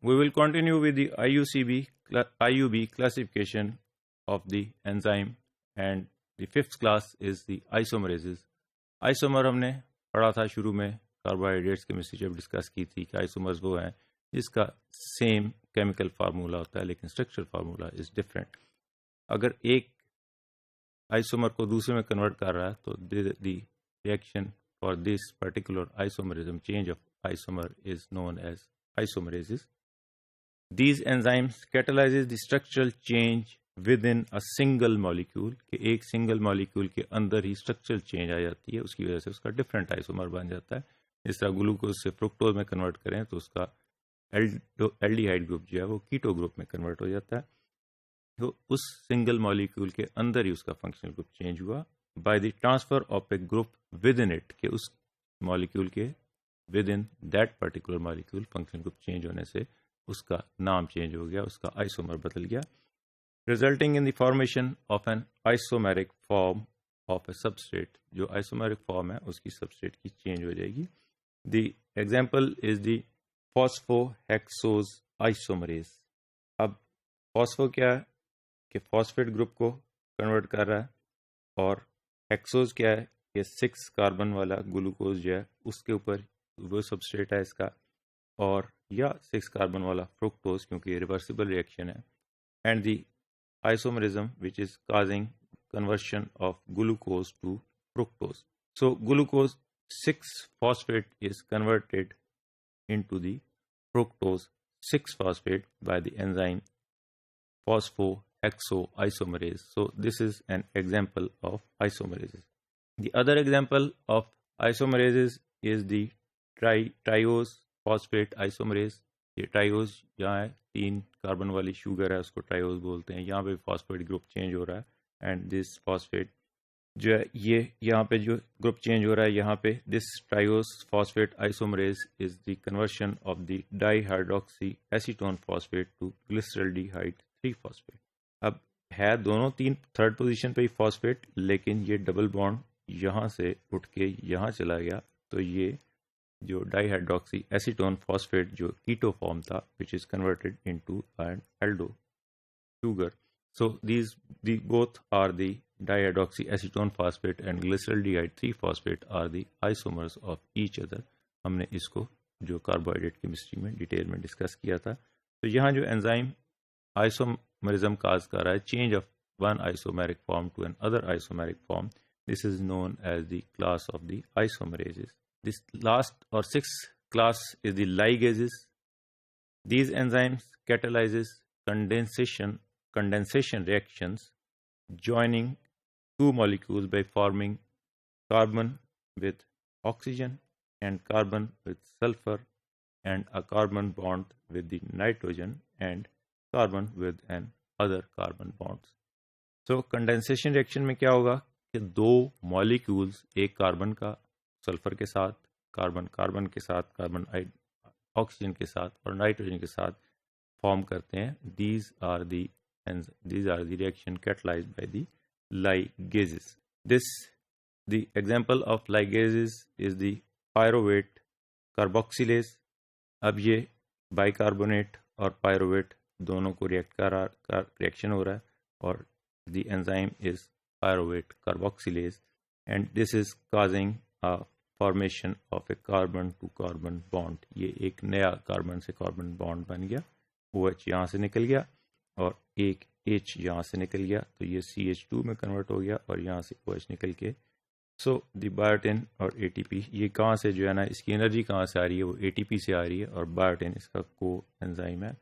we will continue with the IUB classification of the enzyme, and the fifth class is the isomerases. Isomer हमने पढ़ा था शुरू में, carbohydrates chemistry जब discuss की थी कि आइसोमर्स वो हैं जिसका सेम केमिकल फार्मूला होता है लेकिन स्ट्रक्चरल फार्मूला इज डिफरेंट. अगर एक आइसोमर को दूसरे में कन्वर्ट कर रहा है तो the reaction for this particular isomerism, change of isomer is known as isomerases. These enzymes catalyzes the structural change within a single molecule, कि एक सिंगल मॉलिक्यूल के अंदर ही स्ट्रक्चरल चेंज आ जाती है, उसकी वजह से उसका डिफरेंट आइसोमर बन जाता है. जिस तरह ग्लूकोज से फ्रुक्टोज में कन्वर्ट करें तो उसका एल्डिहाइड ग्रुप जो है वो कीटो ग्रुप में कन्वर्ट हो जाता है. तो उस सिंगल मॉलिक्यूल के अंदर ही उसका फंक्शनल ग्रुप चेंज हुआ by the transfer of A group with in it, के उस मॉलिक्यूल के with in that particular molecule function group change होने से उसका नाम चेंज हो गया, उसका आइसोमर बदल गया, resulting in the formation of an isomeric form of a substrate. जो आइसोमेरिक फॉर्म है उसकी सबस्ट्रेट की चेंज हो जाएगी. The example is the phosphohexose isomerase. अब फॉस्फो क्या है कि फॉस्फेट ग्रुप को कन्वर्ट कर रहा है, और हेक्सोज क्या है कि 6 कार्बन वाला ग्लूकोज जो है उसके ऊपर वो सबस्ट्रेट है इसका, और या 6 कार्बन वाला फ्रुक्टोज क्योंकि ये रिवर्सिबल रिएक्शन है, and the isomerism which is causing conversion of glucose to fructose. So glucose 6 phosphate is converted into the fructose 6 phosphate by the enzyme phosphohexoisomerase. So this is an example of isomerases. The other example of isomerases is the triose phosphate isomerase. ये ट्राइोज यहाँ है, 3 carbon वाली sugar है उसको ट्राइोज बोलते हैं. यहाँ पे फॉस्फेट ग्रुप चेंज हो रहा है, एंड दिस फॉस्फेट जो है ये यहाँ पे जो ग्रुप चेंज हो रहा है यहाँ पे, this triose phosphate isomerase is the conversion of the dihydroxy acetone phosphate to glyceraldehyde 3 phosphate. अब है दोनों थर्ड पोजीशन पे ही फॉस्फेट, लेकिन ये डबल बॉन्ड यहाँ से उठ के यहाँ चला गया, तो ये जो डाईहाइड्रोक्सी एसीटोन फॉस्फेट जो कीटो फॉर्म था which is converted into an aldo sugar. So these both are the dihydroxy acetone phosphate and glyceraldehyde 3 phosphate are the isomers of each other. हमने इसको जो कार्बोहाइड्रेट केमिस्ट्री में detail में discuss किया था. तो यहाँ जो एंजाइम आइसोमरिज्म काज कर रहा है, change of one isomeric form to another isomeric form, this is known as the class of the isomerases. This last or 6th class is the ligases. These enzymes catalyzes condensation reactions joining 2 molecules by forming carbon with oxygen and carbon with sulfur and a carbon bond with the nitrogen and carbon with an other carbon bonds. So condensation reaction में क्या होगा कि 2 molecules, एक carbon का sulphur के साथ, carbon के साथ, कार्बन ऑक्सीजन के साथ और नाइट्रोजन के साथ फॉर्म करते हैं. these are the reaction catalyzed by the ligases. The example of ligases is the pyruvate carboxylase. अब ये बाइकार्बोनेट और पायरुवेट दोनों को रिएक्शन हो रहा है, और the enzyme is pyruvate carboxylase, and this is causing a formation of a carbon to carbon bond. ये एक नया कार्बन से कार्बन बॉन्ड बन गया, OH यहाँ से निकल गया और एक H यहाँ से निकल गया, तो ये CH2 में कन्वर्ट हो गया और यहाँ से OH निकल के. सो द बायोटिन और ATP ये कहाँ से जो है ना, इसकी एनर्जी कहाँ से आ रही है, वो ATP से आ रही है, और बायोटिन इसका को एंजाइम है.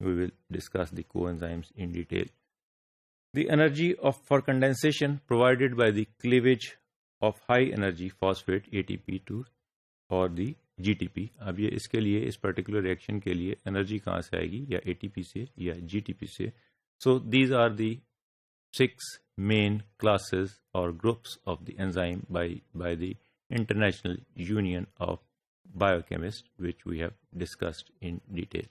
वी विल डिस्कस द को enzymes in detail. The energy for condensation provided by the cleavage of high energy phosphate ATP to और the GTP. अब ये इसके लिए, इस पर्टिकुलर रिएक्शन के लिए एनर्जी कहाँ से आएगी, या ATP से या GTP से. So these are the 6 main classes or groups of the enzyme by the International Union of Biochemists, which we have discussed in detail.